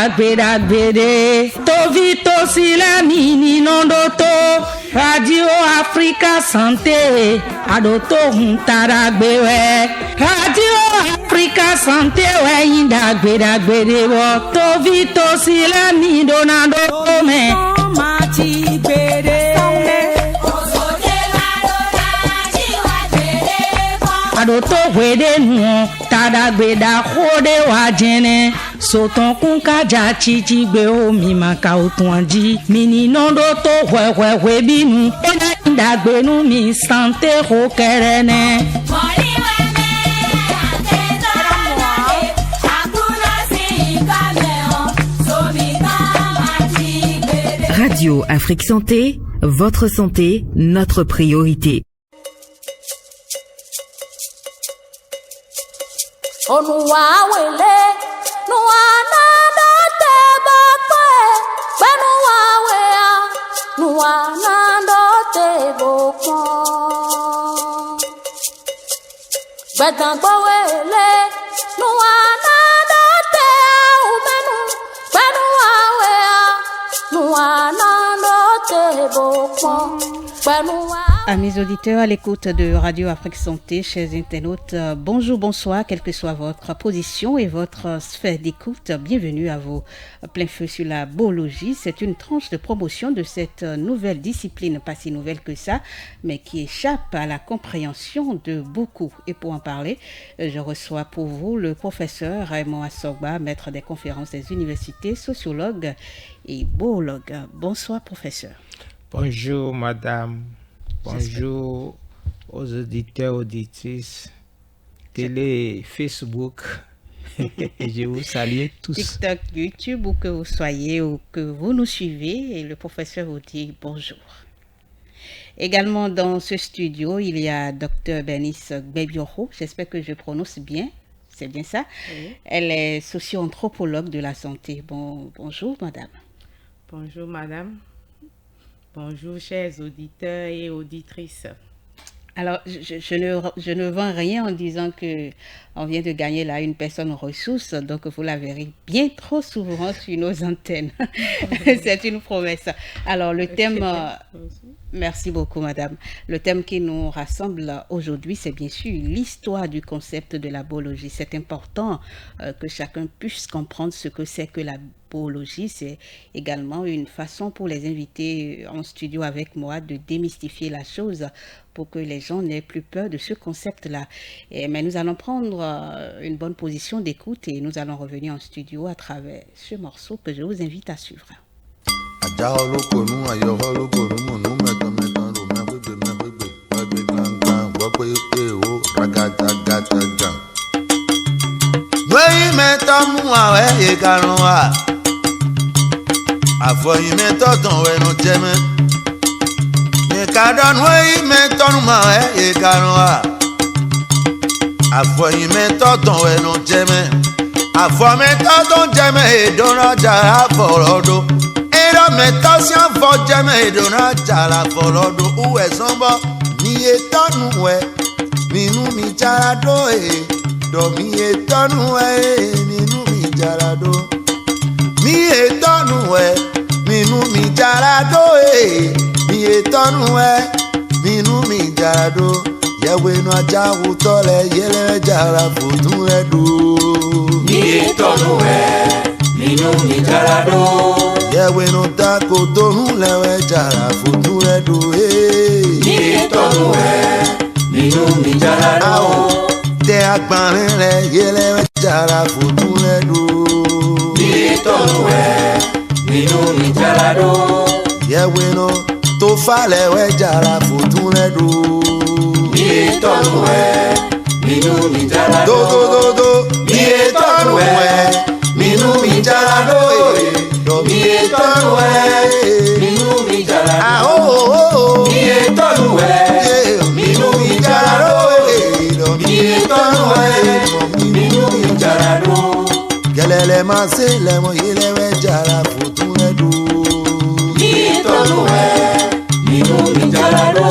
gbèdàgbèdè tovito sila mini nondoto Radio Africa Santé adoto huntara gbewe Radio Africa Santé we inda gbèdàgbèdè wo tovito sila mi donado me mati gbèdè adoto wede nu tada gbeda khode wa jene soton kun kaja chichi gbe omi maka otun anji mini nondo to hwe binu ena ndagbe nu mi santé ho kerene Radio Afrique Santé, votre santé, notre priorité. Onuwawele nuwana ndote bakwe benuwawea nuwana ndote bokon bedangbowele nuwana ndote umenu benuwawea nuwana ndote bokon benuwa. Amis auditeurs, à l'écoute de Radio Afrique Santé, chers internautes, bonjour, bonsoir, quelle que soit votre position et votre sphère d'écoute, bienvenue à vos Pleins-Feux sur la Boologie. C'est une tranche de promotion de cette nouvelle discipline, pas si nouvelle que ça, mais qui échappe à la compréhension de beaucoup. Et pour en parler, je reçois pour vous le professeur Raymond Assogba, maître des conférences des universités, sociologue et boologue. Bonsoir, professeur. Bonjour, madame. Bonjour aux auditeurs, auditrices, télé, Facebook. Je vous salue tous. TikTok, YouTube, où que vous soyez, ou que vous nous suivez, et le professeur vous dit bonjour. Également dans ce studio, il y a Docteur Bernice Gbèbioho. J'espère que je prononce bien. C'est bien ça? Oui. Elle est Socioanthropologue de la santé. Bonjour, madame. Bonjour, madame. Bonjour, chers auditeurs et auditrices. Alors, je ne vends rien en disant que on vient de gagner là une personne ressource, donc vous la verrez bien trop souvent sur nos antennes. C'est une promesse. Alors, le thème... Merci beaucoup, madame. Le thème qui nous rassemble aujourd'hui, c'est bien sûr l'histoire du concept de la boologie. C'est important que chacun puisse comprendre ce que c'est que la boologie. C'est également une façon pour les invités en studio avec moi de démystifier la chose pour que les gens n'aient plus peur de ce concept-là. Mais nous allons prendre une bonne position d'écoute et nous allons revenir en studio à travers ce morceau que je vous invite à suivre. Ero metosia fojeme edona jala folodo uwe sombo mi etonu we ninu mi jara do do mi etonu we ninu mi jara do mi etonu we ninu mi jara do mi etonu we ninu mi jara do yewe no aja utole yele jara fotun edu mi etonu we ninu mi jara do yewe no tako tonu lewe jara futu edu ni tonu ninu mi jara do te agbarin re yelewe jara futu edu ni tonu ninu mi jara do yewe no to fa lewe jara futu edu ni tonu ninu mi jara do ni tonu ninu mi jara do mi etonu ninu mi jara do mi etonu ninu mi jara do mi etonu ninu mi jara do gelele ma se le mo yelewe jara futu edu mi etonu ninu mi jara do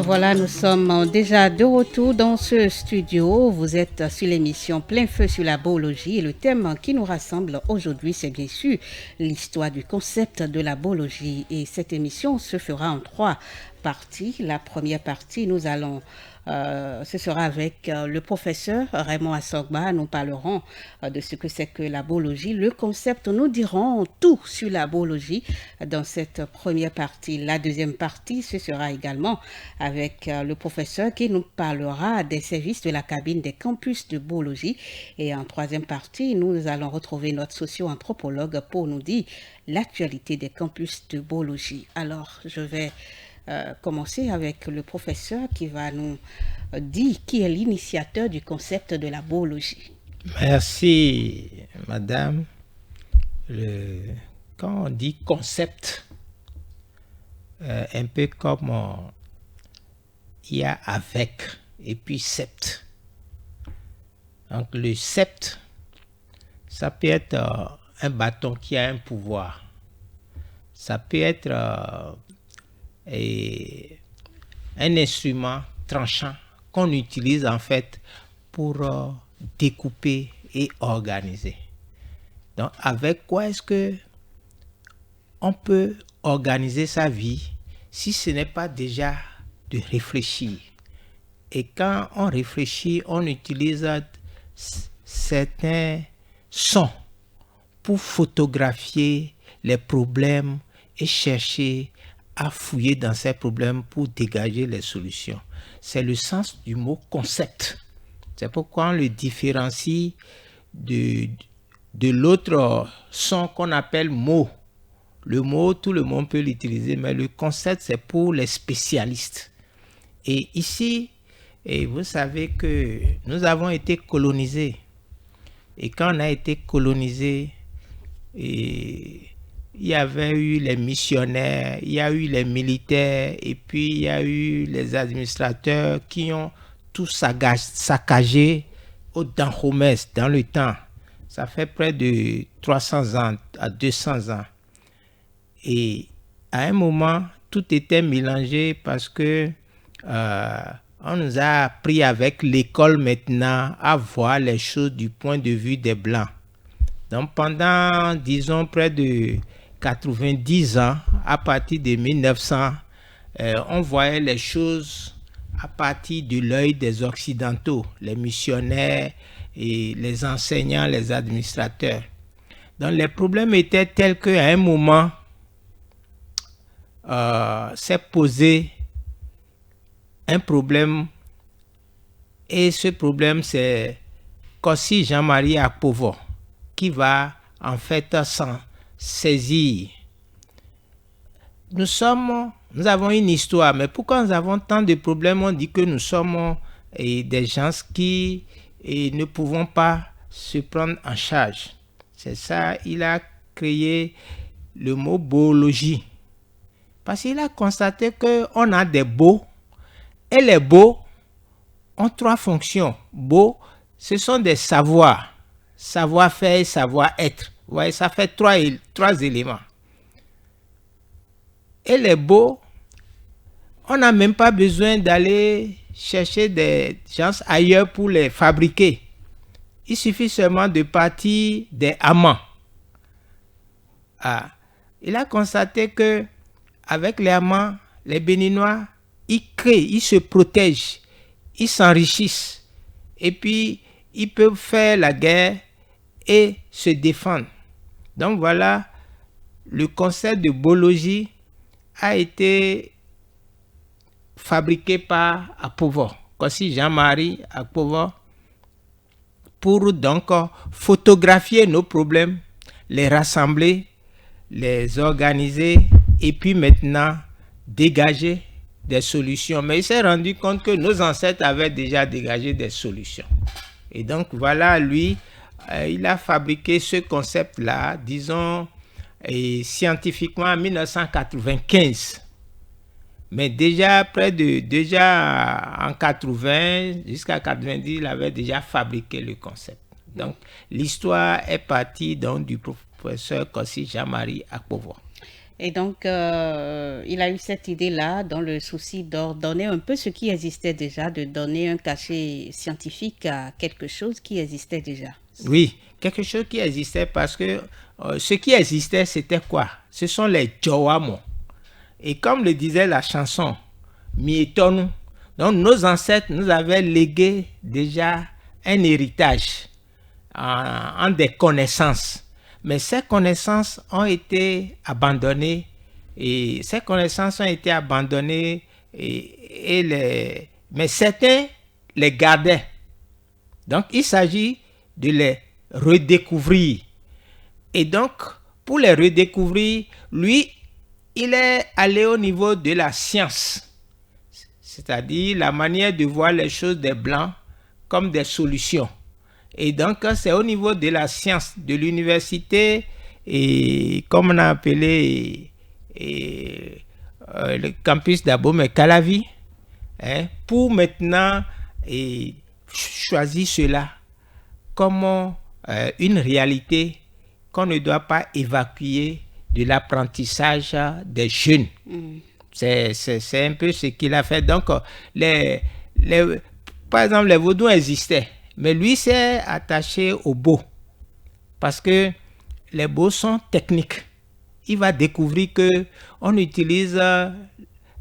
Voilà, nous sommes déjà de retour dans ce studio. Vous êtes sur l'émission Pleins-Feux sur la Boologie. Et le thème qui nous rassemble aujourd'hui, c'est bien sûr l'histoire du concept de la Boologie. Et cette émission se fera en 3 parties. La première partie, nous allons... ce sera avec le professeur Raymond Assogba. Nous parlerons de ce que c'est que la Boologie, le concept. Nous dirons tout sur la Boologie dans cette première partie. La deuxième partie, ce sera également avec le professeur qui nous parlera des services de la cabine des campus de Boologie. Et en troisième partie, nous allons retrouver notre socio-anthropologue pour nous dire l'actualité des campus de Boologie. Alors, je vais commencer avec le professeur qui va nous dire qui est l'initiateur du concept de la Boologie. Merci, madame. Quand on dit concept, un peu comme il y a avec et puis sept. Donc le sept, ça peut être un bâton qui a un pouvoir. Ça peut être et un instrument tranchant qu'on utilise en fait pour découper et organiser. Donc avec quoi est-ce que on peut organiser sa vie si ce n'est pas déjà de réfléchir? Et quand on réfléchit, on utilise certains sons pour photographier les problèmes et chercher à fouiller dans ces problèmes pour dégager les solutions. C'est le sens du mot concept. C'est pourquoi on le différencie de l'autre son qu'on appelle mot. Le mot, tout le monde peut l'utiliser, mais le concept, c'est pour les spécialistes. Et ici, vous savez que nous avons été colonisés. Et quand on a été colonisés, il y avait eu les missionnaires, il y a eu les militaires, et puis il y a eu les administrateurs qui ont tout saccagé au Dahomey dans le temps. Ça fait près de 300 ans à 200 ans. Et à un moment, tout était mélangé parce que on nous a appris avec l'école maintenant à voir les choses du point de vue des Blancs. Donc pendant, disons, près de 90 ans, à partir de 1900, on voyait les choses à partir de l'œil des Occidentaux, les missionnaires et les enseignants, les administrateurs. Donc les problèmes étaient tels qu'à un moment, s'est posé un problème, et ce problème c'est Kossi Jean-Marie Akpovo qui va en fait s'en saisir. Nous avons une histoire, mais pourquoi nous avons tant de problèmes? On dit que nous sommes des gens qui ne pouvons pas se prendre en charge. C'est ça, il a créé le mot Boologie. Parce qu'il a constaté qu'on a des beaux, et les beaux ont 3 fonctions. Beaux, ce sont des savoirs, savoir-faire et savoir-être. Vous voyez, ça fait 3 éléments. Et les beaux, on n'a même pas besoin d'aller chercher des gens ailleurs pour les fabriquer. Il suffit seulement de partir des amants. Il a constaté que avec les amants, les Béninois, ils créent, ils se protègent, ils s'enrichissent. Et puis, ils peuvent faire la guerre et se défendre. Donc voilà, le concept de Boologie a été fabriqué par Akpovo, Kossi Jean-Marie Akpovo, pour donc photographier nos problèmes, les rassembler, les organiser et puis maintenant dégager des solutions. Mais il s'est rendu compte que nos ancêtres avaient déjà dégagé des solutions. Et donc voilà, lui, il a fabriqué ce concept-là, disons, scientifiquement en 1995. Mais déjà en 80 jusqu'à 90, il avait déjà fabriqué le concept. Donc l'histoire est partie donc du professeur Kossi Jean-Marie Akpovo. Et donc, il a eu cette idée-là dans le souci d'ordonner un peu ce qui existait déjà, de donner un cachet scientifique à quelque chose qui existait déjà. Oui, quelque chose qui existait parce que ce qui existait, c'était quoi? Ce sont les Jawamo. Et comme le disait la chanson, Mietonu, donc nos ancêtres nous avaient légué déjà un héritage en des connaissances. Mais ces connaissances ont été abandonnées mais certains les gardaient. Donc il s'agit de les redécouvrir. Et donc pour les redécouvrir, lui, il est allé au niveau de la science, c'est-à-dire la manière de voir les choses des Blancs comme des solutions. Et donc, c'est au niveau de la science, de l'université, et comme on a appelé le campus d'Abomey-Calavi, pour maintenant choisir cela comme une réalité qu'on ne doit pas évacuer de l'apprentissage des jeunes. C'est un peu ce qu'il a fait. Donc, par exemple, les vaudous existaient. Mais lui s'est attaché au beau parce que les beaux sont techniques. Il va découvrir que on utilise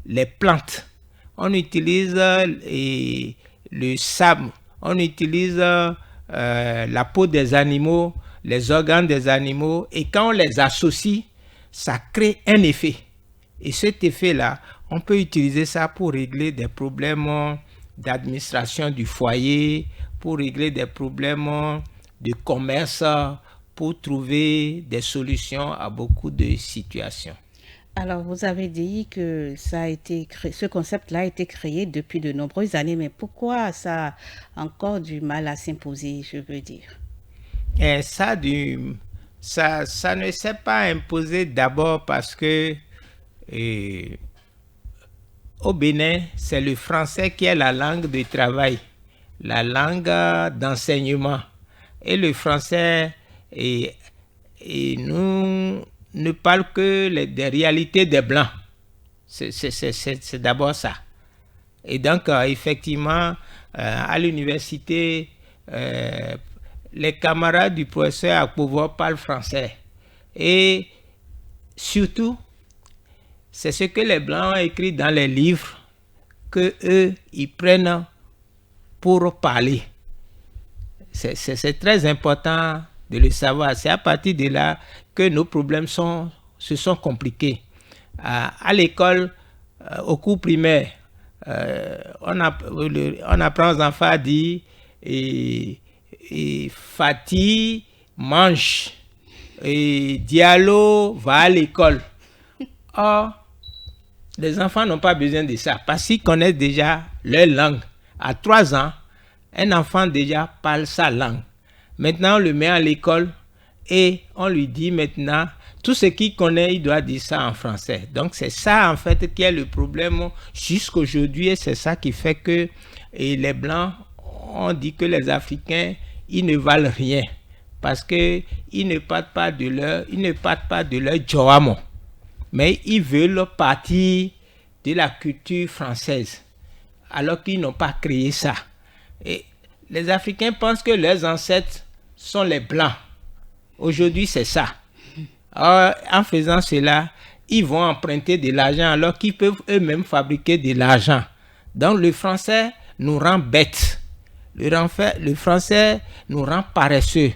les plantes, on utilise le sable, on utilise la peau des animaux, les organes des animaux, et quand on les associe, ça crée un effet. Et cet effet-là, on peut utiliser ça pour régler des problèmes d'administration du foyer, pour régler des problèmes de commerce, pour trouver des solutions à beaucoup de situations. Alors, vous avez dit que ça a été ce concept-là a été créé depuis de nombreuses années, mais pourquoi ça a encore du mal à s'imposer, je veux dire? Et ça ne s'est pas imposé d'abord parce que au Bénin, c'est le français qui est la langue de travail, la langue d'enseignement. Et le français nous ne parle que des réalités des Blancs. C'est d'abord ça. Et donc, effectivement, à l'université, les camarades du professeur Assogba parlent français. Et surtout, c'est ce que les Blancs ont écrit dans les livres que eux ils prennent pour parler. C'est très important de le savoir. C'est à partir de là que nos problèmes se sont compliqués. À l'école, au cours primaire, on apprend aux enfants à dire Fatih mange et Diallo va à l'école. Or, les enfants n'ont pas besoin de ça parce qu'ils connaissent déjà leur langue. À 3 ans, un enfant déjà parle sa langue. Maintenant, on le met à l'école et on lui dit maintenant, tout ce qu'il connaît, il doit dire ça en français. Donc, c'est ça en fait qui est le problème jusqu'aujourd'hui et c'est ça qui fait que les Blancs ont dit que les Africains, ils ne valent rien parce qu'ils ne partent pas de leur Jawamo. Mais ils veulent partir de la culture française, alors qu'ils n'ont pas créé ça. Et les Africains pensent que leurs ancêtres sont les Blancs. Aujourd'hui, c'est ça. Alors, en faisant cela, ils vont emprunter de l'argent alors qu'ils peuvent eux-mêmes fabriquer de l'argent. Donc, le français nous rend bêtes. Le français nous rend paresseux.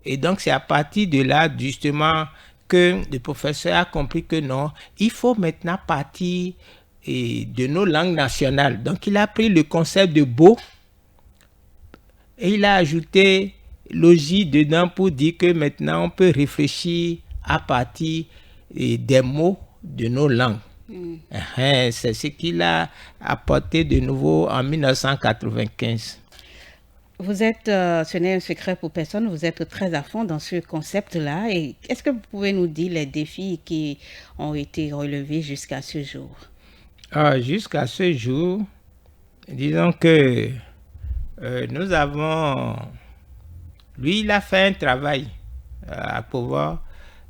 Et donc, c'est à partir de là, justement, que le professeur a compris que non, il faut maintenant partir de nos langues nationales. Donc, il a pris le concept de beau et il a ajouté logie dedans pour dire que maintenant, on peut réfléchir à partir des mots de nos langues. C'est ce qu'il a apporté de nouveau en 1995. Vous êtes, ce n'est un secret pour personne, vous êtes très à fond dans ce concept-là. Et est-ce que vous pouvez nous dire les défis qui ont été relevés jusqu'à ce jour? Jusqu'à ce jour, disons que nous avons... Lui, il a fait un travail à pouvoir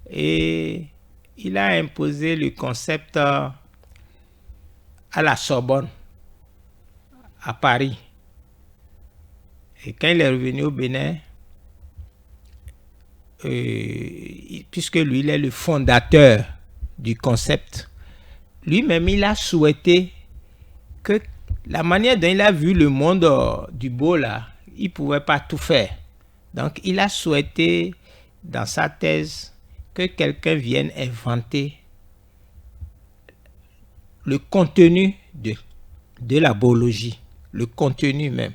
et il a imposé le concept à la Sorbonne, à Paris. Et quand il est revenu au Bénin, puisque lui, il est le fondateur du concept, lui-même, il a souhaité que la manière dont il a vu le monde du beau, là, il ne pouvait pas tout faire. Donc, il a souhaité, dans sa thèse, que quelqu'un vienne inventer le contenu de la boologie, le contenu même.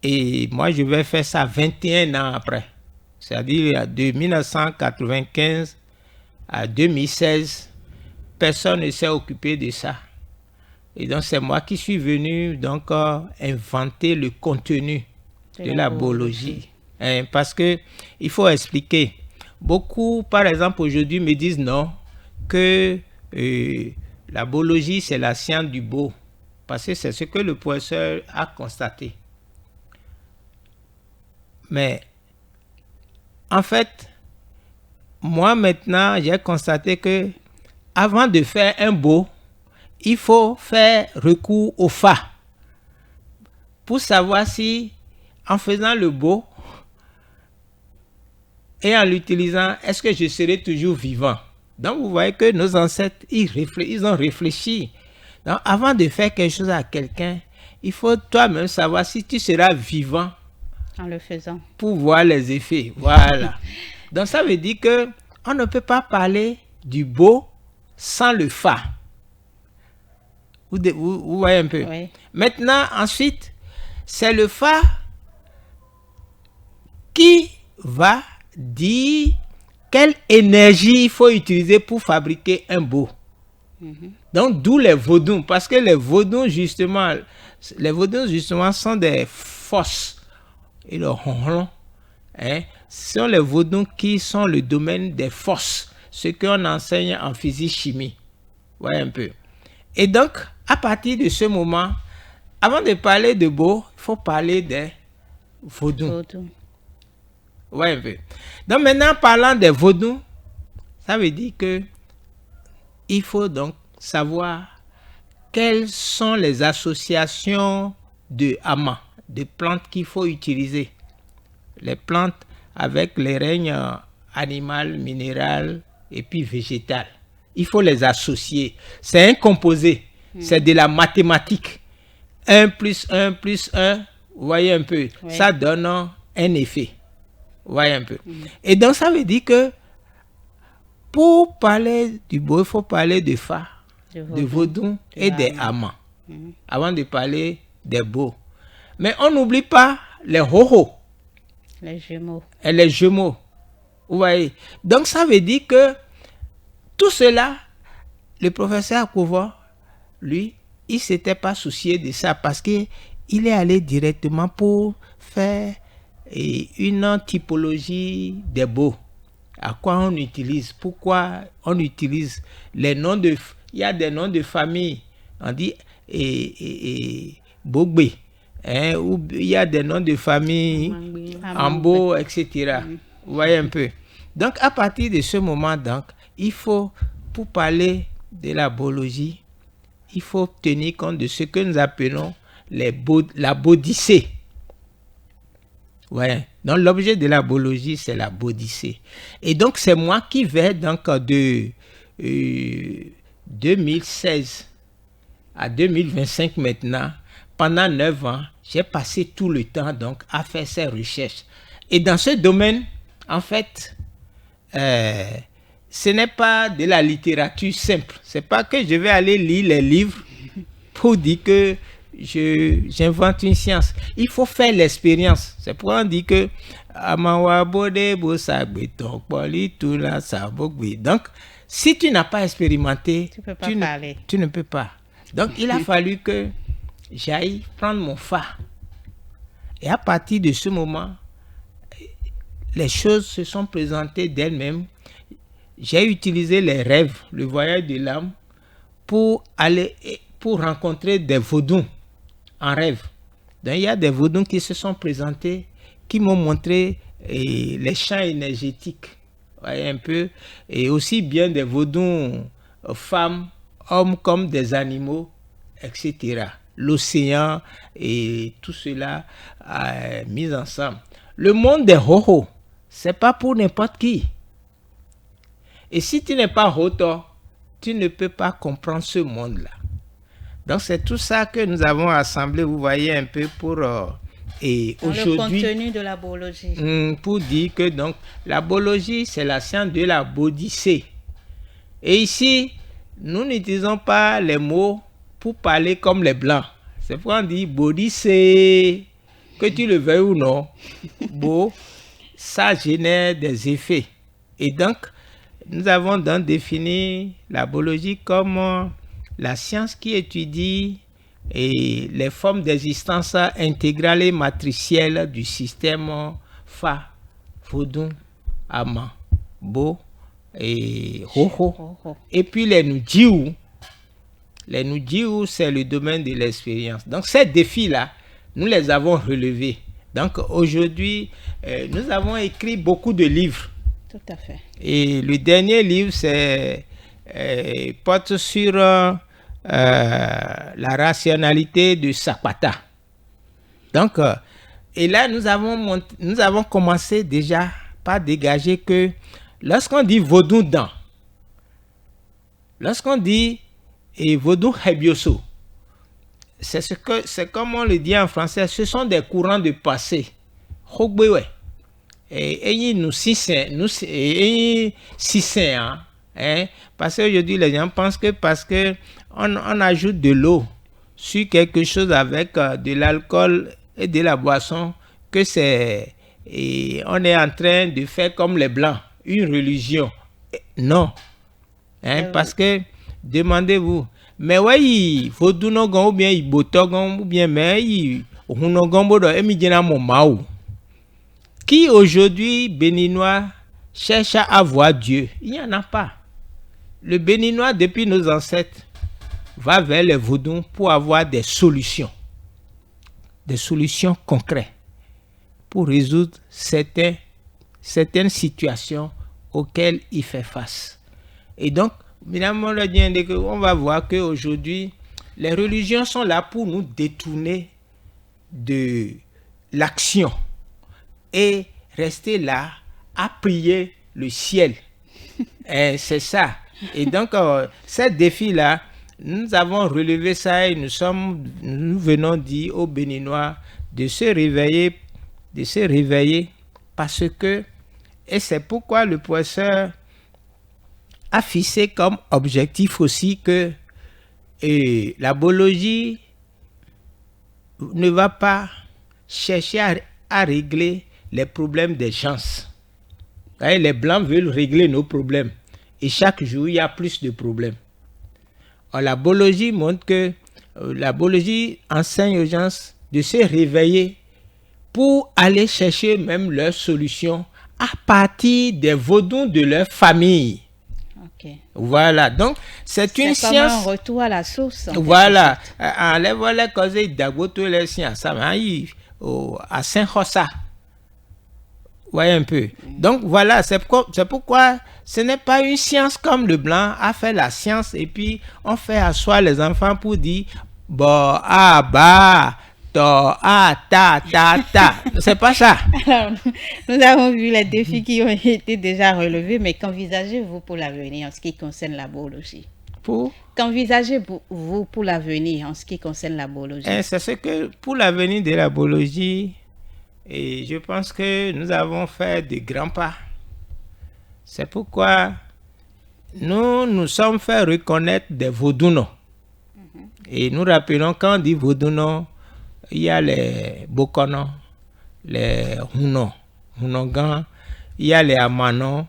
Et moi, je vais faire ça 21 ans après. C'est-à-dire, de 1995 à 2016, personne ne s'est occupé de ça. Et donc, c'est moi qui suis venu donc inventer le contenu de la boologie. Parce que il faut expliquer. Beaucoup, par exemple, aujourd'hui, me disent non, que la boologie, c'est la science du beau. Parce que c'est ce que le professeur a constaté. Mais, en fait, moi maintenant, j'ai constaté que avant de faire un beau, il faut faire recours au fa pour savoir si, en faisant le beau et en l'utilisant, est-ce que je serai toujours vivant? Donc, vous voyez que nos ancêtres, ils ont réfléchi. Donc, avant de faire quelque chose à quelqu'un, il faut toi-même savoir si tu seras vivant en le faisant. Pour voir les effets. Voilà. Donc, ça veut dire que on ne peut pas parler du beau sans le fa. Vous voyez un peu. Oui. Maintenant, ensuite, c'est le fa qui va dire quelle énergie il faut utiliser pour fabriquer un beau. Donc, d'où les vaudous. Parce que les vaudous, justement, sont des forces. Et le ronron, ce sont les vaudous qui sont le domaine des forces. Ce qu'on enseigne en physique-chimie. Vous voyez un peu. Et donc, à partir de ce moment, avant de parler de beau, il faut parler des vaudous. Ouais, un peu. Donc maintenant, parlant des vaudous, ça veut dire que il faut donc savoir quelles sont les associations de amas, de plantes qu'il faut utiliser. Les plantes avec les règnes animal, minéral et puis végétal. Il faut les associer. C'est un composé. C'est de la mathématique. 1 plus 1 plus 1, vous voyez un peu. Oui. Ça donne un effet. Vous voyez un peu. Et donc, ça veut dire que pour parler du beau, il faut parler de fa, de vaudou et des amants. Avant de parler des beaux. Mais on n'oublie pas les hoho. Les jumeaux. Et les jumeaux. Vous voyez. Donc, ça veut dire que tout cela, le professeur Coovi, lui, il ne s'était pas soucié de ça parce qu'il est allé directement pour faire une typologie des beaux. À quoi on utilise? Pourquoi on utilise les noms de... Il y a des noms de famille. On dit Bogbe. Ou il y a des noms de famille Ambo, etc. Vous voyez un peu. Donc, à partir de ce moment, donc, il faut, pour parler de la boologie, il faut tenir compte de ce que nous appelons la bodicée. Ouais. Donc, l'objet de la boologie, c'est la bodicée. Et donc, c'est moi qui vais, donc, de 2016 à 2025 maintenant, pendant 9 ans, j'ai passé tout le temps, donc, à faire ces recherches. Et dans ce domaine, en fait, ce n'est pas de la littérature simple. C'est pas que je vais aller lire les livres pour dire que j'invente une science. Il faut faire l'expérience. C'est pourquoi on dit que donc, si tu n'as pas expérimenté, tu ne peux pas. Donc, il a fallu que j'aille prendre mon fa. Et à partir de ce moment, les choses se sont présentées d'elles-mêmes. J'ai utilisé les rêves, le voyage de l'âme, pour rencontrer des vaudous en rêve. Donc, il y a des vaudous qui se sont présentés, qui m'ont montré les champs énergétiques. voyez un peu, et aussi bien des vaudous femmes, hommes comme des animaux, etc. L'océan et tout cela mis ensemble. Le monde des hoho, c'est pas pour n'importe qui. Et si tu n'es pas hoto, tu ne peux pas comprendre ce monde-là. Donc c'est tout ça que nous avons assemblé, vous voyez un peu pour et dans aujourd'hui le contenu de la boologie. Pour dire que donc la boologie c'est la science de la bodycée. Et ici nous n'utilisons pas les mots pour parler comme les blancs. C'est pourquoi on dit bodycée, que tu le veuilles ou non. Beau, ça génère des effets. Et donc nous avons donc défini la boologie comme la science qui étudie et les formes d'existence intégrale et matricielle du système Fa, Vodou, Ama, Bo et Hoho. Et puis les Nujiu. Les Nujiu, c'est le domaine de l'expérience. Donc ces défis-là, nous les avons relevés. Donc aujourd'hui, nous avons écrit beaucoup de livres. Tout à fait. Et le dernier livre, c'est porte sur la rationalité de Sapata. Donc, et là, nous avons commencé déjà par dégager que lorsqu'on dit vaudou dan, lorsqu'on dit vaudou hebioso, c'est comme on le dit en français, ce sont des courants de passé. Hogbewe. Et nous parce qu'aujourd'hui les gens pensent que parce que on ajoute de l'eau sur quelque chose avec de l'alcool et de la boisson que c'est on est en train de faire comme les blancs une religion. Non, parce que demandez-vous, mais ouais vaudou no gon ou bien il botogon ou bien mais il hunogon bodo emidjena mo maou. Qui aujourd'hui, béninois, cherche à voir Dieu? Il n'y en a pas. Le béninois, depuis nos ancêtres, va vers les vaudous pour avoir des solutions concrètes, pour résoudre certaines situations auxquelles il fait face. Et donc, on va voir qu'aujourd'hui, les religions sont là pour nous détourner de l'action. Et rester là à prier le ciel. C'est ça. Et donc, ce défi-là, nous avons relevé ça et nous venons dire aux Béninois de se réveiller parce que, et c'est pourquoi le professeur a fixé comme objectif aussi que la boologie ne va pas chercher à régler les problèmes des gens. Les blancs veulent régler nos problèmes. Et chaque jour, il y a plus de problèmes. Alors, la boologie montre que la boologie enseigne aux gens de se réveiller pour aller chercher même leurs solutions à partir des vaudous de leur famille. Okay. Voilà. Donc, c'est une science. C'est comme un retour à la source. Voilà. Enlève les causes d'Agoto les sciences. Ça va à Saint-Rossa. Voyez un peu. Donc voilà, c'est pourquoi ce n'est pas une science comme le blanc a fait la science et puis on fait asseoir les enfants pour dire bon ta. C'est pas ça. Alors, nous avons vu les défis qui ont été déjà relevés, mais qu'envisagez-vous pour l'avenir en ce qui concerne la boologie? Qu'envisagez-vous pour l'avenir en ce qui concerne la boologie? C'est ce que pour l'avenir de la boologie. Et je pense que nous avons fait de grands pas. C'est pourquoi nous sommes fait reconnaître des vaudounos. Et nous rappelons quand on dit vaudounos, il y a les bokonos, les hunogans, il y a les amanos,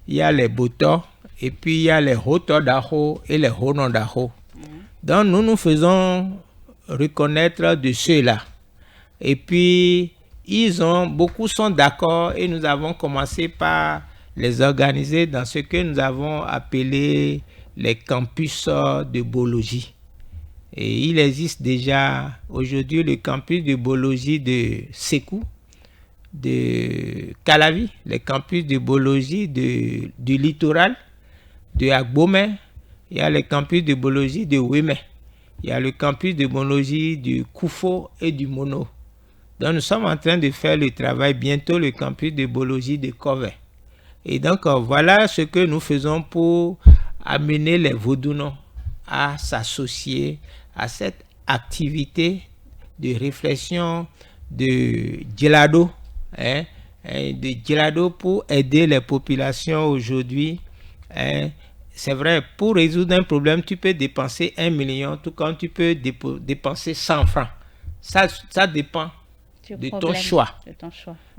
il y a les botos, et puis il y a les hotodaho et les honondaho. Donc nous nous faisons reconnaître de ceux-là. Et puis beaucoup sont d'accord et nous avons commencé par les organiser dans ce que nous avons appelé les campus de boologie. Et il existe déjà aujourd'hui le campus de boologie de Sékou, de Calavi, les campus de Boologie du littoral, de Agbomey, il y a le campus de Boologie de Ouémé, il y a le campus de Boologie du Koufo et du Mono. Donc nous sommes en train de faire le travail, bientôt le campus de Boologie de Coovi. Et donc voilà ce que nous faisons pour amener les Vaudounos à s'associer à cette activité de réflexion de Gelado, de Gelado pour aider les populations aujourd'hui. C'est vrai, pour résoudre un problème, tu peux dépenser 1 million, tout comme tu peux dépenser 100 francs. Ça dépend de ton choix.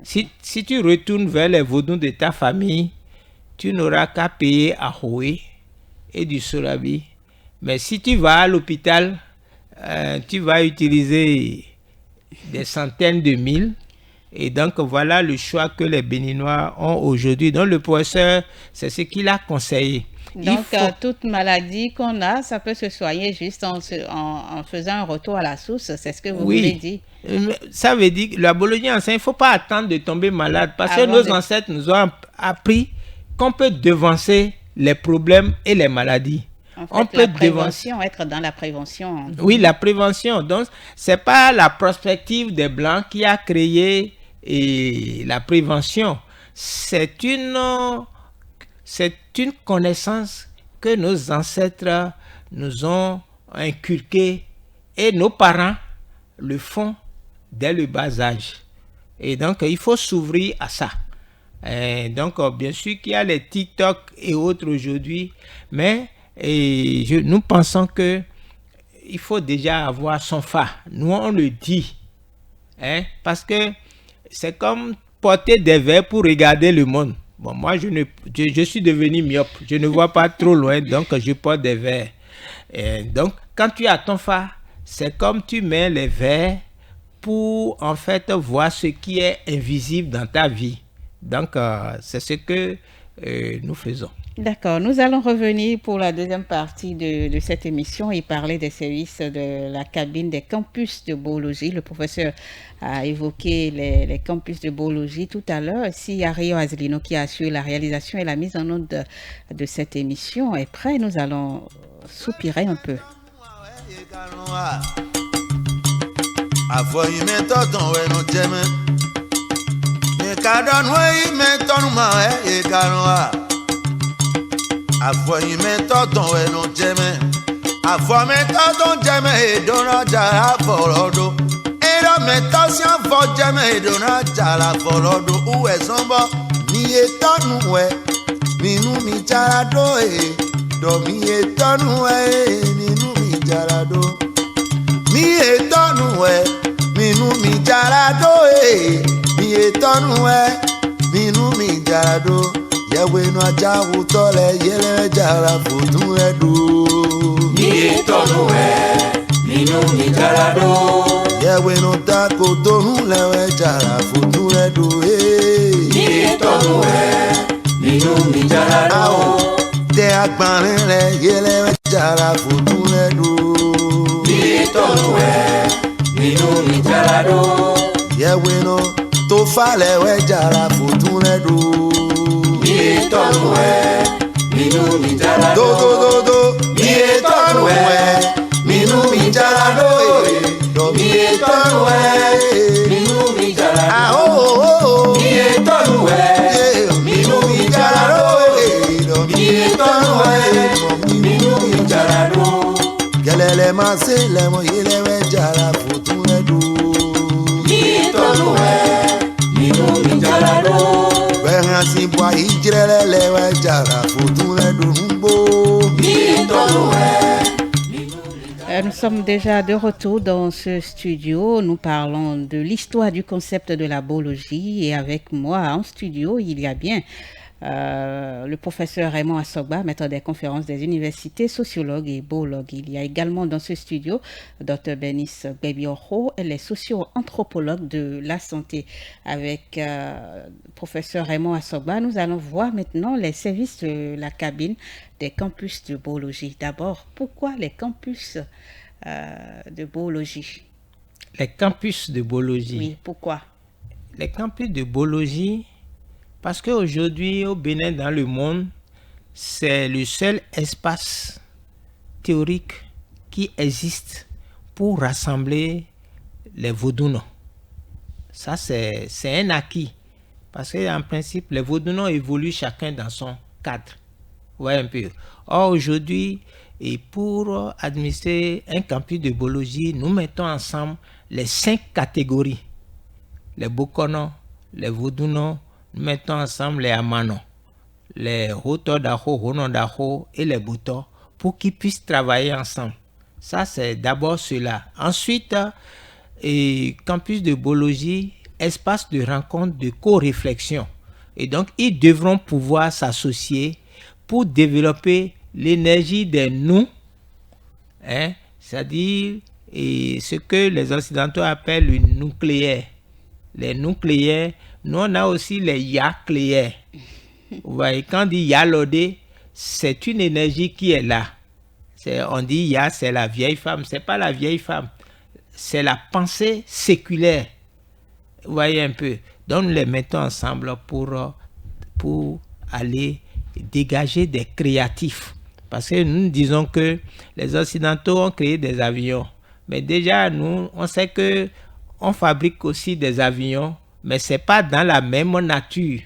Si tu retournes vers les vaudous de ta famille, tu n'auras qu'à payer à Hoé et du Solabi. Mais si tu vas à l'hôpital, tu vas utiliser des centaines de mille. Et donc voilà le choix que les Béninois ont aujourd'hui. Donc le professeur, c'est ce qu'il a conseillé. Donc toute maladie qu'on a, ça peut se soigner juste en faisant un retour à la source, c'est ce que vous voulez dire. Ça veut dire que la Boologie enseigne, il ne faut pas attendre de tomber malade parce que nos ancêtres nous ont appris qu'on peut devancer les problèmes et les maladies. En fait, la prévention, être dans la prévention. Oui, la prévention. Donc, ce n'est pas la perspective des Blancs qui a créé la prévention. C'est une connaissance que nos ancêtres nous ont inculquée et nos parents le font dès le bas âge. Et donc, il faut s'ouvrir à ça. Et donc, bien sûr qu'il y a les TikTok et autres aujourd'hui, mais nous pensons que il faut déjà avoir son phare. Nous, on le dit. Parce que c'est comme porter des verres pour regarder le monde. Bon, moi, je suis devenu myope. Je ne vois pas trop loin, donc je porte des verres. Donc, quand tu as ton phare, c'est comme tu mets les verres pour, en fait, voir ce qui est invisible dans ta vie. Donc, c'est ce que nous faisons. D'accord. Nous allons revenir pour la deuxième partie de cette émission et parler des services de la cabine des campus de Boologie. Le professeur a évoqué les campus de Boologie tout à l'heure. Si Ario Azlino, qui a assuré la réalisation et la mise en onde de cette émission, est prêt, nous allons soupirer un peu. Afọyìnmẹ́tọ̀tàn ẹnu jẹ́mẹ́ afọmẹ́tọ̀tàn jẹ́mẹ́ ìdúná jàrá fọlọ́dún ìdọ́mẹ́tọ́ sí àfọ jẹ́mẹ́ ìdúná jàrá fọlọ́dún uwẹ̀ sọ́nbọ́ mi ètọ́nu ẹ̀ nínú mi jàrá dó dọ̀mí ètọ́nu ẹ̀ nínú mi jàrá dó mi ètọ́nu ẹ̀ nínú mi jàrá dó mi ètọ́nu ẹ̀ nínú mi jàrá dó. Yẹ̀wé inú ajá wò tọ́lẹ̀ yẹlẹ́ jàrá fòtún ẹ̀ dùn. Ní ìtọ́nu ẹ̀ nínú mi jàrá dó. Yẹ̀wé inú tako tó ń lẹ́wẹ̀ jàrá fòtún ẹ̀ dùn. Ní ìtọ́nu ẹ̀ nínú mi jàrá dó. Tẹ agbọ̀nrín rẹ̀ yẹlẹ́ jàrá fòtún ẹ̀ dùn. Ní ìtọ́nu ẹ̀ nínú mi jàrá dó. Yẹ̀wé inú tó falẹ̀ wẹ̀ jàrá fòtún ẹ̀ dùn. Ìtọ́nu ẹ̀ nínú mi jàrá dó. Dódódódó mi ìtọ́nu ẹ̀ nínú mi jàrá dó. Mi ìtọ́nu ẹ̀ nínú mi jàrá dó. Mi ìtọ́nu ẹ̀ nínú mi jàrá dó. Mi ìtọ́nu ẹ̀ nínú mi jàrá dó. Gẹlẹ́lẹ́ máa ṣe lẹ́mọ̀ yé lẹ́wẹ́ jàrá fòtún ẹ̀ dùn. Mi ìtọ́nu ẹ̀ nínú mi jàrá dó. Nous sommes déjà de retour dans ce studio. Nous parlons de l'histoire du concept de la boologie et avec moi en studio, il y a bien le professeur Raymond Assogba, maître des conférences des universités, sociologue et boologue. Il y a également dans ce studio Docteur Bernice Gbèbioho, elle est socio-anthropologue de la santé. Avec professeur Raymond Assogba, nous allons voir maintenant les services de la cabine des campus de boologie. D'abord, pourquoi les campus de boologie? Les campus de boologie. Oui, pourquoi? les campus de Boologie, parce qu'aujourd'hui, au Bénin, dans le monde, c'est le seul espace théorique qui existe pour rassembler les Vaudounos. Ça, c'est un acquis. Parce qu'en principe, les Vaudounos évoluent chacun dans son cadre. Vous voyez un peu. Or, aujourd'hui, et pour administrer un campus de Boologie, nous mettons ensemble les 5 catégories. Les Bokonos, les Vaudounos, nous mettons ensemble les Amanos, les Hoto-Daho, Honon-Daho et les Boto pour qu'ils puissent travailler ensemble. Ça, c'est d'abord cela. Ensuite, campus de Boologie, espace de rencontre, de co-réflexion. Et donc, ils devront pouvoir s'associer pour développer l'énergie des nous, c'est-à-dire ce que les Occidentaux appellent le nucléaire. Les nucléaires, nous on a aussi les ya-cléaires. Vous voyez, quand on dit ya-lodé, c'est une énergie qui est là. On dit ya, c'est la vieille femme. C'est pas la vieille femme, c'est la pensée séculaire. Vous voyez un peu. Donc nous les mettons ensemble pour aller dégager des créatifs. Parce que nous disons que les Occidentaux ont créé des avions. Mais déjà, nous, on sait que on fabrique aussi des avions, mais ce n'est pas dans la même nature.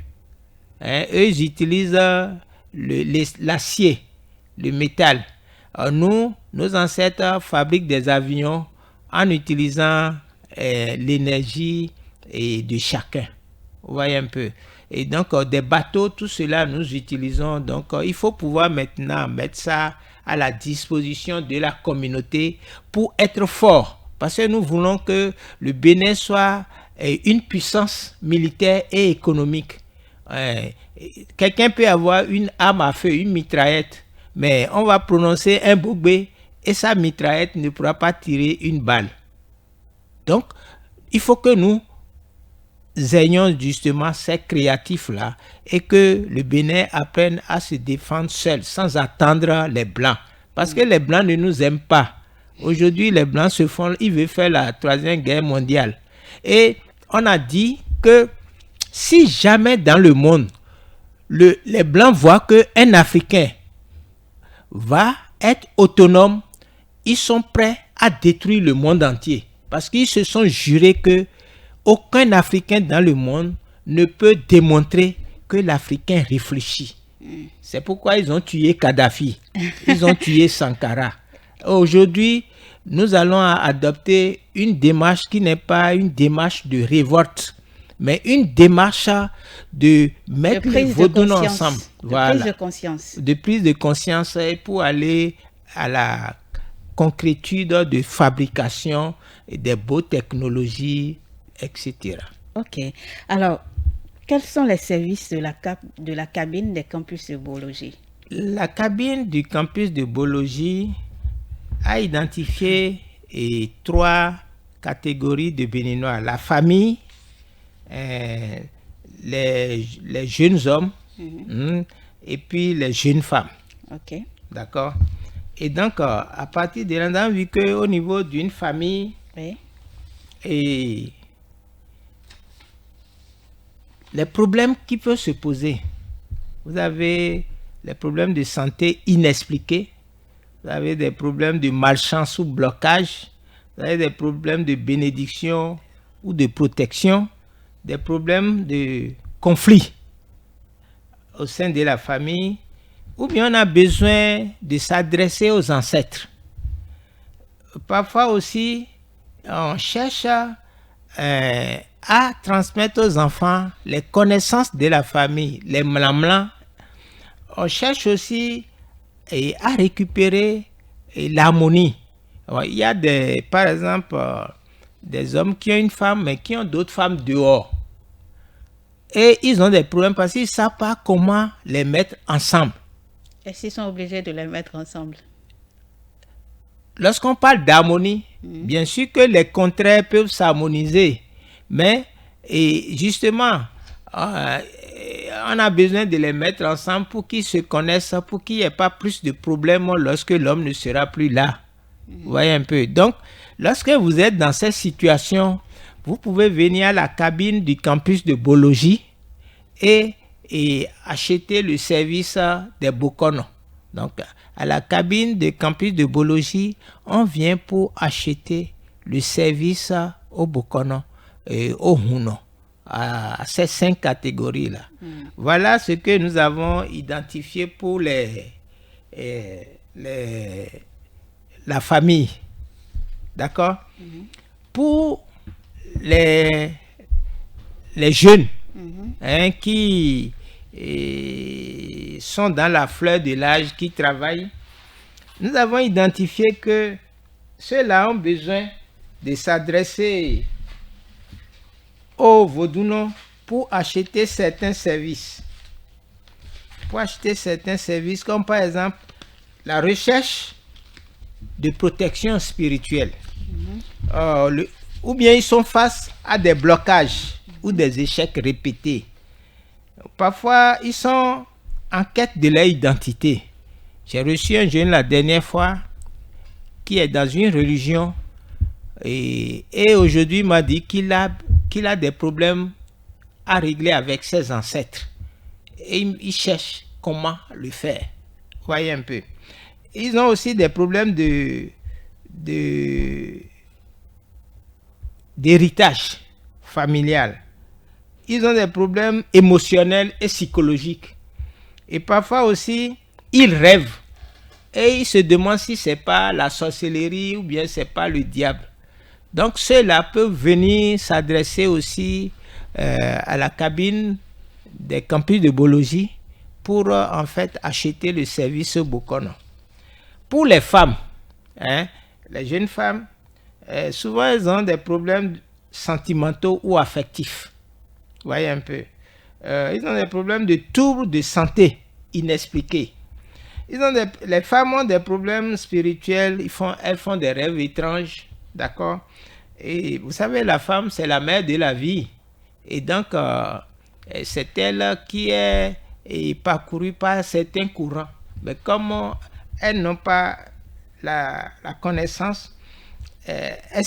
Eux, ils utilisent l'acier, le métal. Alors nos ancêtres fabriquent des avions en utilisant l'énergie de chacun. Vous voyez un peu. Et donc, des bateaux, tout cela, nous utilisons. Donc, il faut pouvoir maintenant mettre ça à la disposition de la communauté pour être fort. Parce que nous voulons que le Bénin soit une puissance militaire et économique. Quelqu'un peut avoir une arme à feu, une mitraillette, mais on va prononcer un bogbé et sa mitraillette ne pourra pas tirer une balle. Donc, il faut que nous ayons justement ces créatifs-là et que le Bénin apprenne à se défendre seul, sans attendre les Blancs. Parce que les Blancs ne nous aiment pas. Aujourd'hui, les Blancs se font, ils veulent faire la 3e guerre mondiale. Et on a dit que si jamais dans le monde, les Blancs voient qu'un Africain va être autonome, ils sont prêts à détruire le monde entier. Parce qu'ils se sont jurés que aucun Africain dans le monde ne peut démontrer que l'Africain réfléchit. C'est pourquoi ils ont tué Kadhafi, ils ont tué Sankara. Aujourd'hui, nous allons adopter une démarche qui n'est pas une démarche de révolte, mais une démarche de mettre les Vaudounos ensemble. Voilà. Prise de conscience. De prise de conscience pour aller à la concrétude de fabrication des beaux technologies, etc. Ok. Alors, quels sont les services de la cabine des campus de Boologie? La cabine du campus de Boologie a identifié 3 catégories de Béninois. La famille, les jeunes hommes et puis les jeunes femmes. Ok. D'accord. Et donc, à partir de là, on a vu qu'au niveau d'une famille, oui, et les problèmes qui peuvent se poser. Vous avez les problèmes de santé inexpliqués, vous avez des problèmes de malchance ou blocage, vous avez des problèmes de bénédiction ou de protection, des problèmes de conflit au sein de la famille, ou bien on a besoin de s'adresser aux ancêtres. Parfois aussi, on cherche à transmettre aux enfants les connaissances de la famille, les mlamlans. On cherche aussi à récupérer l'harmonie. Il y a par exemple des hommes qui ont une femme mais qui ont d'autres femmes dehors. Et ils ont des problèmes parce qu'ils ne savent pas comment les mettre ensemble. Est-ce qu'ils sont obligés de les mettre ensemble? Lorsqu'on parle d'harmonie, bien sûr que les contraires peuvent s'harmoniser, mais justement, on a besoin de les mettre ensemble pour qu'ils se connaissent, pour qu'il n'y ait pas plus de problèmes lorsque l'homme ne sera plus là. Vous voyez un peu. Donc, lorsque vous êtes dans cette situation, vous pouvez venir à la cabine du campus de Boologie et acheter le service des Bokono. Donc, à la cabine du campus de Boologie, on vient pour acheter le service au Bokono et au Huno, à ces 5 catégories-là. Voilà ce que nous avons identifié pour la famille. D'accord? Pour les jeunes qui sont dans la fleur de l'âge, qui travaillent, nous avons identifié que ceux-là ont besoin de s'adresser aux Vaudounos pour acheter certains services. Pour acheter certains services, comme par exemple la recherche de protection spirituelle. Ou bien ils sont face à des blocages ou des échecs répétés. Parfois, ils sont en quête de leur identité. J'ai reçu un jeune la dernière fois qui est dans une religion et aujourd'hui il m'a dit qu'il a des problèmes à régler avec ses ancêtres. Et il cherche comment le faire. Voyez un peu. Ils ont aussi des problèmes d'héritage familial. Ils ont des problèmes émotionnels et psychologiques. Et parfois aussi, ils rêvent. Et ils se demandent si ce n'est pas la sorcellerie ou bien ce n'est pas le diable. Donc ceux-là peuvent venir s'adresser aussi à la cabine des campus de Boologie pour en fait acheter le service Bokono. Pour les femmes, les jeunes femmes, souvent elles ont des problèmes sentimentaux ou affectifs. Vous voyez un peu. Ils ont des problèmes de troubles de santé inexpliqués. Les femmes ont des problèmes spirituels, elles font des rêves étranges, d'accord? Et vous savez, la femme, c'est la mère de la vie. Et donc, c'est elle qui est parcourue par certains courants. Mais comme elles n'ont pas la connaissance, elles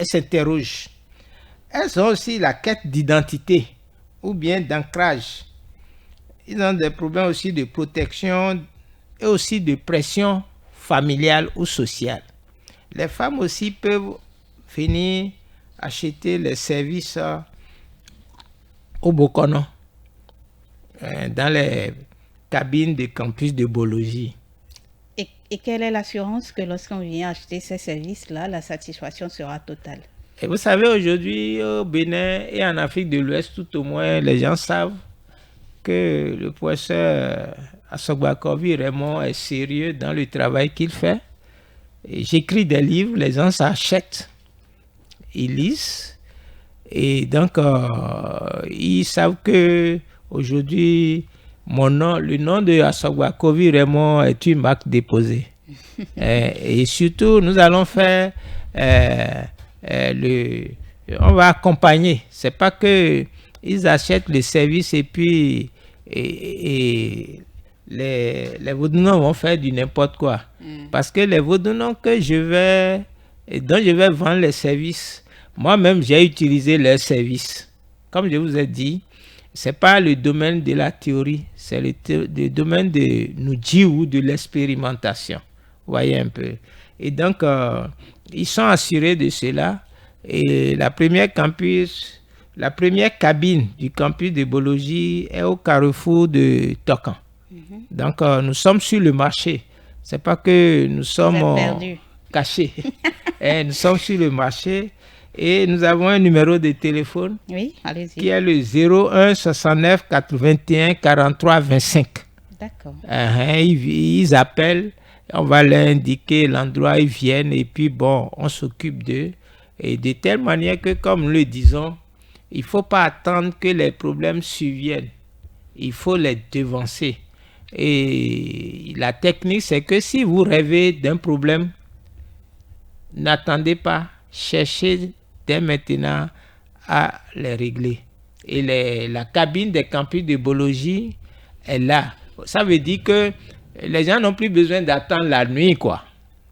s'interrogent. Elles ont aussi la quête d'identité ou bien d'ancrage. Ils ont des problèmes aussi de protection et aussi de pression familiale ou sociale. Les femmes aussi peuvent venir acheter les services au Bokono dans les cabines de campus de Boologie. Et quelle est l'assurance que lorsqu'on vient acheter ces services-là, la satisfaction sera totale? Et vous savez, aujourd'hui, au Bénin et en Afrique de l'Ouest, tout au moins, les gens savent que le professeur Assogba Raymond est sérieux dans le travail qu'il fait. Et j'écris des livres, les gens s'achètent, ils lisent. Et donc, ils savent que aujourd'hui, le nom de Assogba Raymond est une marque déposée. Et surtout, nous allons faire... on va accompagner. C'est pas que ils achètent les services et puis les Vaudounos vont faire du n'importe quoi. Parce que les Vaudounos dont je vais vendre les services, moi-même j'ai utilisé leurs services. Comme je vous ai dit, c'est pas le domaine de la théorie, c'est le domaine de Noudji ou de l'expérimentation. Vous voyez un peu. Et donc, ils sont assurés de cela. Et la première cabine du campus de Boologie est au carrefour de Tokan. Donc, nous sommes sur le marché. C'est pas que nous sommes cachés. Nous sommes sur le marché et nous avons un numéro de téléphone qui est le 01 69 81 43 25. D'accord. Ils appellent. On va leur indiquer l'endroit où ils viennent et puis bon, on s'occupe d'eux. Et de telle manière que, comme nous le disons, il ne faut pas attendre que les problèmes surviennent. Il faut les devancer. Et la technique, c'est que si vous rêvez d'un problème, n'attendez pas, cherchez dès maintenant à les régler. Et la cabine des campus de Boologie est là. Ça veut dire que les gens n'ont plus besoin d'attendre la nuit, quoi.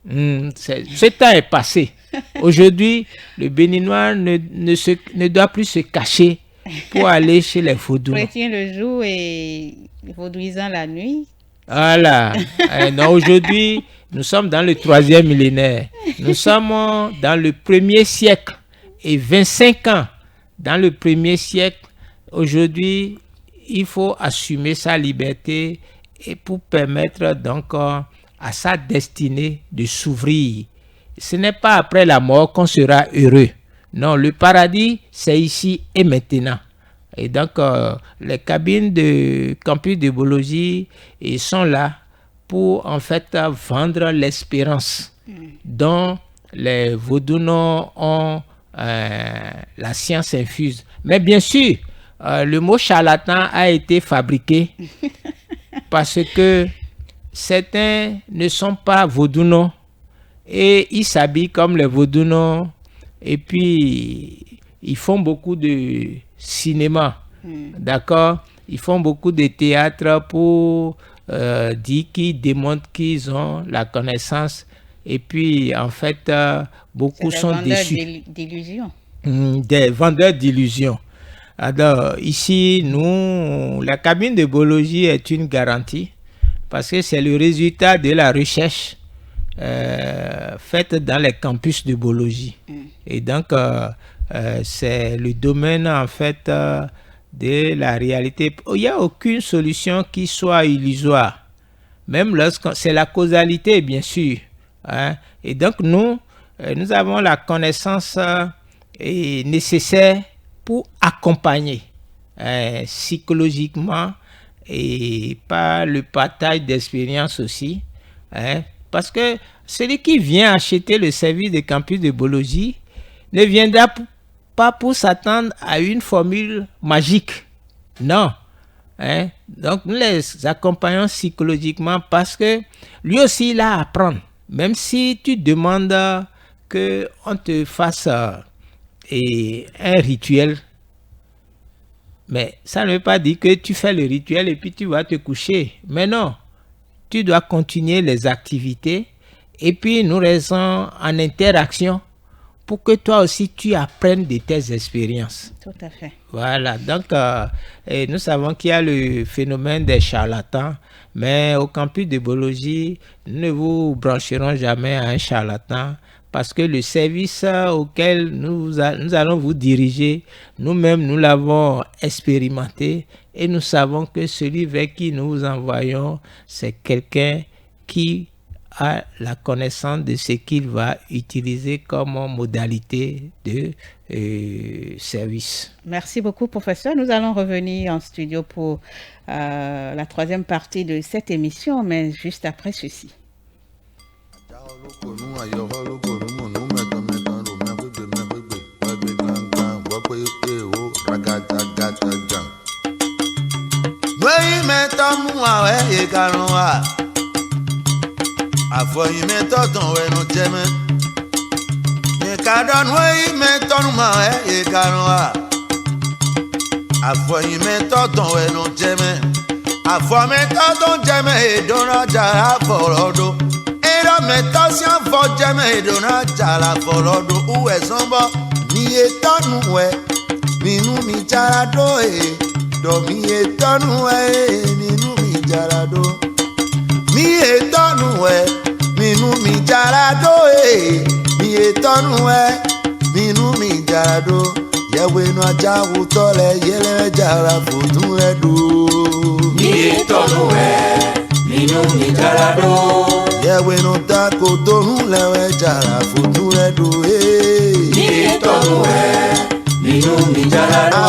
Ce temps est passé. Aujourd'hui, le Béninois ne doit plus se cacher pour aller chez les vaudous. Chrétien le jour et vaudouisant la nuit. Voilà. Non, aujourd'hui, nous sommes dans le 3e millénaire. Nous sommes dans le 1er siècle et 25 ans dans le 1er siècle. Aujourd'hui, il faut assumer sa liberté et pour permettre donc à sa destinée de s'ouvrir. Ce n'est pas après la mort qu'on sera heureux. Non, le paradis, c'est ici et maintenant. Et donc, les cabines de campus de Boologie sont là pour, en fait, vendre l'espérance dont les vaudounos ont la science infuse. Mais bien sûr, le mot charlatan a été fabriqué parce que certains ne sont pas vaudounos et ils s'habillent comme les vaudounos et puis ils font beaucoup de cinéma, d'accord? Ils font beaucoup de théâtre pour dire qu'ils démontrent qu'ils ont la connaissance et puis en fait beaucoup sont déçus. D'illusions. Des vendeurs d'illusions. Alors ici, nous, la cabine de Boologie est une garantie parce que c'est le résultat de la recherche faite dans les campus de Boologie. Et donc, c'est le domaine en fait de la réalité. Il n'y a aucune solution qui soit illusoire, même lorsque c'est la causalité, bien sûr. Hein? Et donc, nous avons la connaissance nécessaire pour accompagner psychologiquement et par le partage d'expérience aussi. Hein? Parce que celui qui vient acheter le service de campus de Boologie ne viendra pas pour s'attendre à une formule magique. Non. Hein? Donc, nous les accompagnons psychologiquement parce que lui aussi, il a à apprendre. Même si tu demandes qu'on te fasse un rituel, mais ça ne veut pas dire que tu fais le rituel et puis tu vas te coucher. Mais non, tu dois continuer les activités et puis nous restons en interaction pour que toi aussi tu apprennes de tes expériences. Tout à fait. Voilà, donc nous savons qu'il y a le phénomène des charlatans, mais au campus de Boologie, nous ne vous brancherons jamais à un charlatan parce que le service auquel nous allons vous diriger, nous-mêmes nous l'avons expérimenté et nous savons que celui vers qui nous vous envoyons, c'est quelqu'un qui a la connaissance de ce qu'il va utiliser comme modalité de service. Merci beaucoup, professeur. Nous allons revenir en studio pour la 3e partie de cette émission, mais juste après ceci. Àfọyín mẹ́tọ̀tàn ẹnu jẹ́mẹ́. Ìkàdọ̀nù ẹ̀yìn mẹ́tọ̀nù máa ẹ̀ ìkàrùn wa. Àfọyín mẹ́tọ̀tàn ẹnu jẹ́mẹ́. Àfọmẹ́tọ̀tàn jẹ́mẹ́ ìdúná jàrá fọ̀rọ̀dọ̀. Ìdọ̀ mẹ́tọ̀ sí àfọ̀ jẹ́mẹ́ ìdúná jàrá fọ̀rọ̀dọ̀. Uwẹ̀ sọ́nbọ̀ ní etọ́nu ẹ̀ nínú mi jàrá dó ẹ̀. Dọ̀mí etọ́nu ẹ̀ nínú mi jàrá dó. Mi etọ́nu ẹ̀ nínú mi jàrá dó ẹ̀. Mi etọ́nu ẹ̀ nínú mi jàrá dó. Yẹ̀wò inú ajá wò tọ́lẹ̀ yẹlẹ̀ jàrá fòtún ẹ̀ dó. Mi etọ́nu ẹ̀ nínú mi jàrá dó. Yẹ̀wò inú tako tó ń lẹ̀wẹ̀ jàrá fòtún ẹ̀ dó. Mi etọ́nu ẹ̀ nínú mi jàrá dó.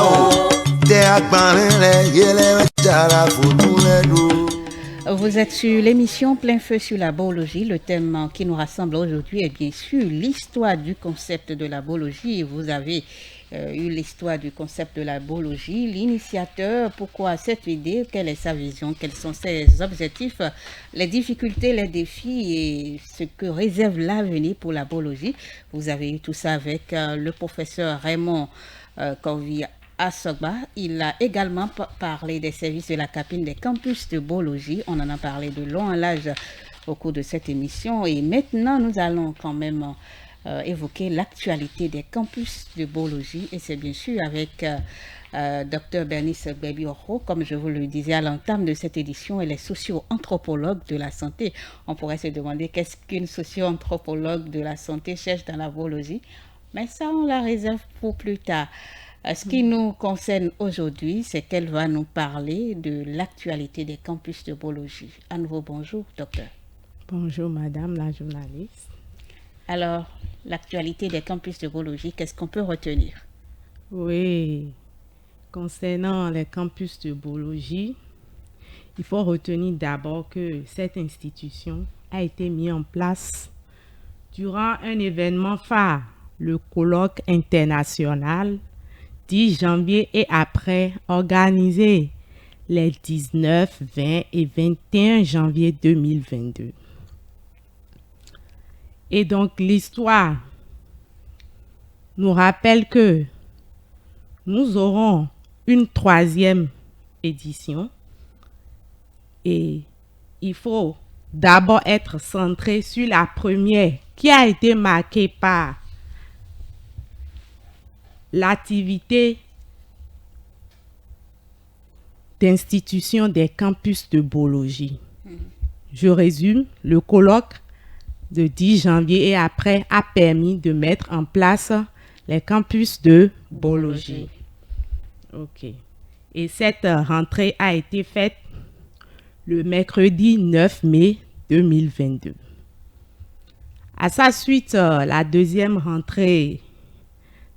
Tẹ agbọ̀nrín rẹ̀ yẹlẹ̀ jàrá fòtún ẹ̀ dó. Vous êtes sur l'émission Pleins-Feux sur la Boologie. Le thème qui nous rassemble aujourd'hui est bien sûr l'histoire du concept de la Boologie. Vous avez eu l'histoire du concept de la Boologie, l'initiateur, pourquoi cette idée, quelle est sa vision, quels sont ses objectifs, les difficultés, les défis et ce que réserve l'avenir pour la Boologie. Vous avez eu tout ça avec le professeur Raymond Coovi. Assogba. Il a également parlé des services de la cabine des campus de Boologie. On en a parlé de long en large au cours de cette émission. Et maintenant, nous allons quand même évoquer l'actualité des campus de Boologie. Et c'est bien sûr avec Docteur Bernice Gbèbioho, comme je vous le disais à l'entame de cette édition, elle est socio-anthropologue de la santé. On pourrait se demander qu'est-ce qu'une socio-anthropologue de la santé cherche dans la Boologie. Mais ça, on la réserve pour plus tard. Ce qui nous concerne aujourd'hui, c'est qu'elle va nous parler de l'actualité des campus de Boologie. À nouveau, bonjour, docteur. Bonjour, madame la journaliste. Alors, l'actualité des campus de Boologie, qu'est-ce qu'on peut retenir? Oui, concernant les campus de Boologie, il faut retenir d'abord que cette institution a été mise en place durant un événement phare, le colloque international 10 janvier et après, organisé les 19, 20 et 21 janvier 2022. Et donc, l'histoire nous rappelle que nous aurons une 3e édition et il faut d'abord être centré sur la première qui a été marquée par l'activité d'institution des campus de Boologie. Je résume, le colloque de 10 janvier et après a permis de mettre en place les campus de Boologie. Ok. Et cette rentrée a été faite le mercredi 9 mai 2022. À sa suite, la 2e rentrée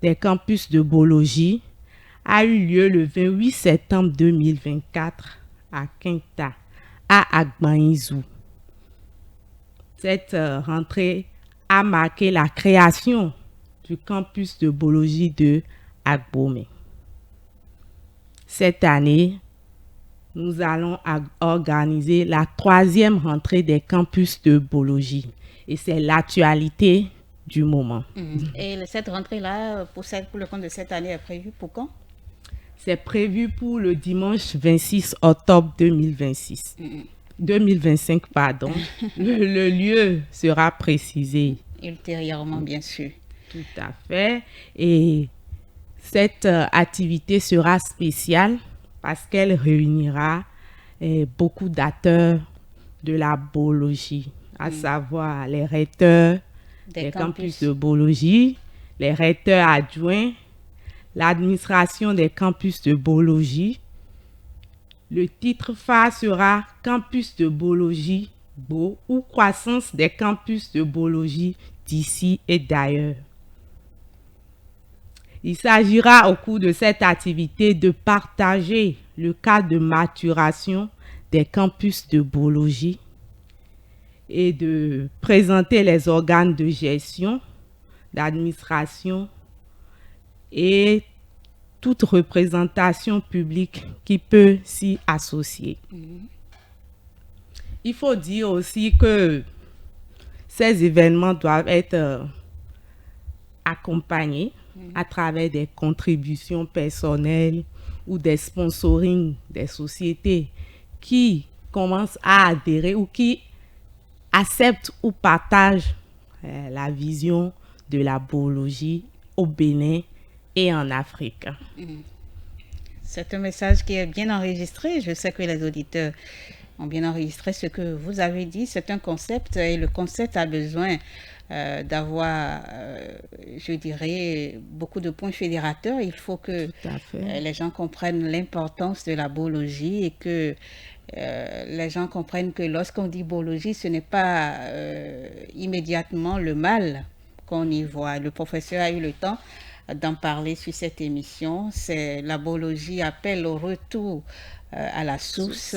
des campus de Boologie a eu lieu le 28 septembre 2024 à Quinta, à Agbanizou. Cette rentrée a marqué la création du campus de Boologie de Agbomé. Cette année, nous allons organiser la 3e rentrée des campus de Boologie et c'est l'actualité du moment. Et cette rentrée-là, pour le compte de cette année, est prévue pour quand? C'est prévu pour le dimanche 26 octobre 2026. 2025, pardon. Le lieu sera précisé. Ultérieurement, bien sûr. Tout à fait. Et cette activité sera spéciale parce qu'elle réunira beaucoup d'acteurs de la Boologie, à savoir les recteurs des campus de Boologie, les recteurs adjoints, l'administration des campus de Boologie. Le titre phare sera Campus de Boologie, Bo, ou croissance des campus de Boologie d'ici et d'ailleurs. Il s'agira au cours de cette activité de partager le cadre de maturation des campus de Boologie et de présenter les organes de gestion, d'administration et toute représentation publique qui peut s'y associer. Il faut dire aussi que ces événements doivent être accompagnés à travers des contributions personnelles ou des sponsorings des sociétés qui commencent à adhérer ou qui acceptent ou partagent la vision de la Boologie au Bénin et en Afrique. C'est un message qui est bien enregistré. Je sais que les auditeurs ont bien enregistré ce que vous avez dit. C'est un concept et le concept a besoin d'avoir, je dirais, beaucoup de points fédérateurs. Il faut que les gens comprennent l'importance de la Boologie et que les gens comprennent que lorsqu'on dit Boologie, ce n'est pas immédiatement le mal qu'on y voit. Le professeur a eu le temps d'en parler sur cette émission. La Boologie appelle au retour à la source,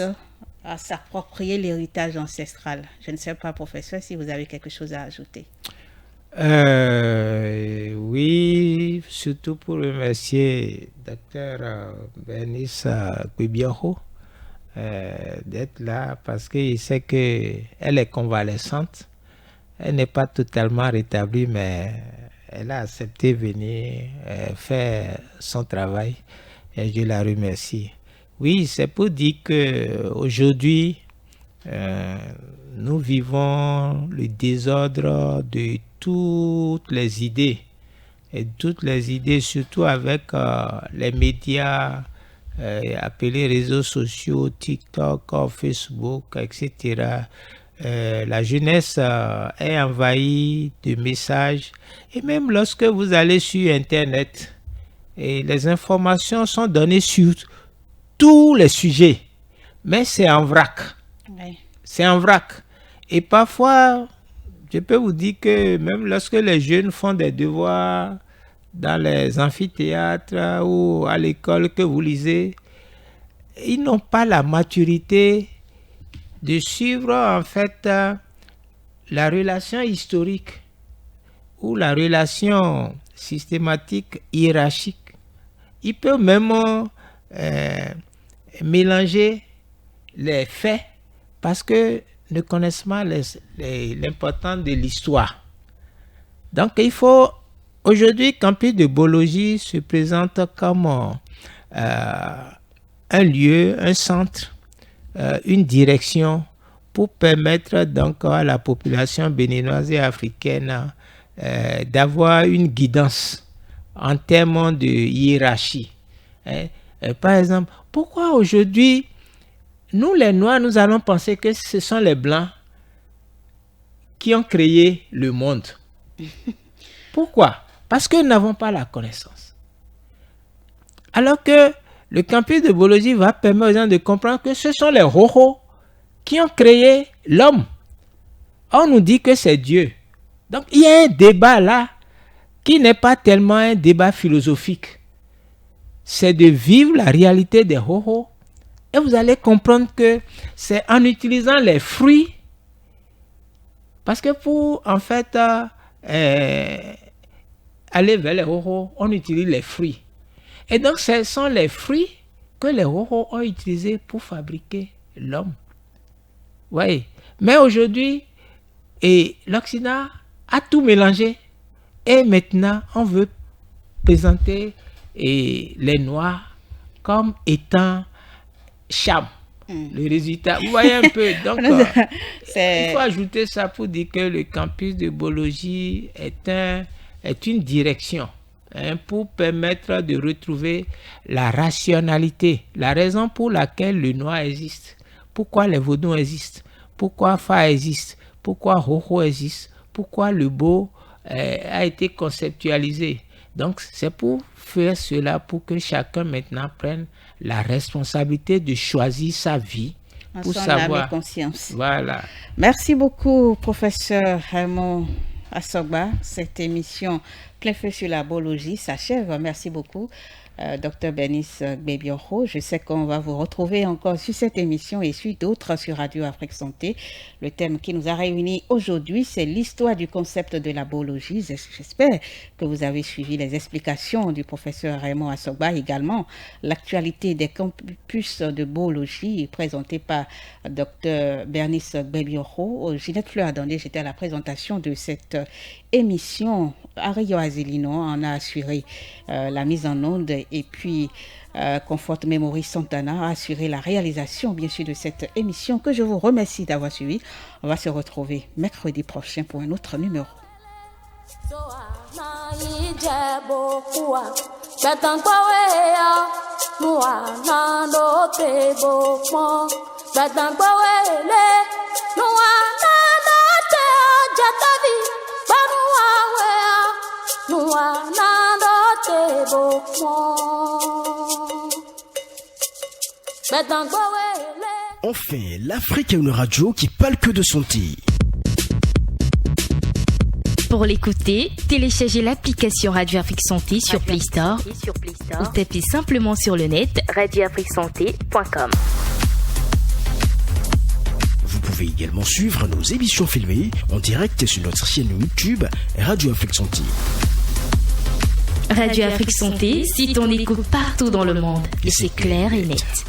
à s'approprier l'héritage ancestral. Je ne sais pas, professeur, si vous avez quelque chose à ajouter. Oui, surtout pour remercier Docteur Bernice Gbèbioho d'être là parce qu'il sait qu'elle est convalescente. Elle n'est pas totalement rétablie, mais elle a accepté venir faire son travail et je la remercie. Oui, c'est pour dire qu'aujourd'hui, nous vivons le désordre de toutes les idées. Et toutes les idées, surtout avec les médias appelés réseaux sociaux, TikTok, Facebook, etc. La jeunesse est envahie de messages. Et même lorsque vous allez sur Internet, et les informations sont données sur tous les sujets. Mais c'est en vrac. Oui. C'est en vrac. Et parfois, je peux vous dire que même lorsque les jeunes font des devoirs dans les amphithéâtres ou à l'école que vous lisez, ils n'ont pas la maturité de suivre en fait la relation historique ou la relation systématique hiérarchique. Ils peuvent même mélanger les faits parce que ne connaissent pas l'importance de l'histoire. Donc il faut, aujourd'hui, Campus de Boologie se présente comme un lieu, un centre, une direction pour permettre donc à la population béninoise et africaine d'avoir une guidance en termes de hiérarchie. Par exemple, pourquoi aujourd'hui, nous les Noirs, nous allons penser que ce sont les Blancs qui ont créé le monde? Pourquoi? Parce que nous n'avons pas la connaissance. Alors que le campus de Boologie va permettre aux gens de comprendre que ce sont les Hoho qui ont créé l'homme. On nous dit que c'est Dieu. Donc il y a un débat là qui n'est pas tellement un débat philosophique. C'est de vivre la réalité des Hoho. Et vous allez comprendre que c'est en utilisant les fruits. Parce que pour en fait aller vers les Hoho, on utilise les fruits. Et donc ce sont les fruits que les Hoho ont utilisés pour fabriquer l'homme. Oui. Mais aujourd'hui, l'Occident a tout mélangé. Et maintenant, on veut présenter les Noirs comme étant Cham. Le résultat, vous voyez un peu. Donc, il faut ajouter ça pour dire que le campus de Boologie est une direction pour permettre de retrouver la rationalité, la raison pour laquelle le noir existe, pourquoi les vaudous existent, pourquoi Fa existe, pourquoi Hoho existe, pourquoi le beau a été conceptualisé. Donc, c'est pour faire cela, pour que chacun maintenant prenne la responsabilité de choisir sa vie. Pour savoir. Conscience. Voilà. Merci beaucoup, professeur Raymond Assogba. Cette émission Pleins-Feux sur la Boologie s'achève. Merci beaucoup, Docteur Bernice Gbèbioho. Je sais qu'on va vous retrouver encore sur cette émission et sur d'autres sur Radio Afrique Santé. Le thème qui nous a réunis aujourd'hui, c'est l'histoire du concept de la boologie. J'espère que vous avez suivi les explications du professeur Raymond Assogba, également l'actualité des campus de boologie présentée par Docteur Bernice Gbèbioho. Ginette, Fleure, ADANDE, j'étais à la présentation de cette émission. Ario Azelino en a assuré la mise en onde et puis Comfort Memory Santana a assuré la réalisation bien sûr de cette émission que je vous remercie d'avoir suivi. On va se retrouver mercredi prochain pour un autre numéro. Enfin, l'Afrique a une radio qui parle que de santé. Pour l'écouter, téléchargez l'application Radio Afrique Santé sur Pleins-Feux ou tapez simplement sur le net radioafriquesanté.com. Vous pouvez également suivre nos émissions filmées en direct sur notre chaîne YouTube Radio Afrique Santé. Radio Afrique Santé, si on écoute partout dans le monde, et c'est clair et net.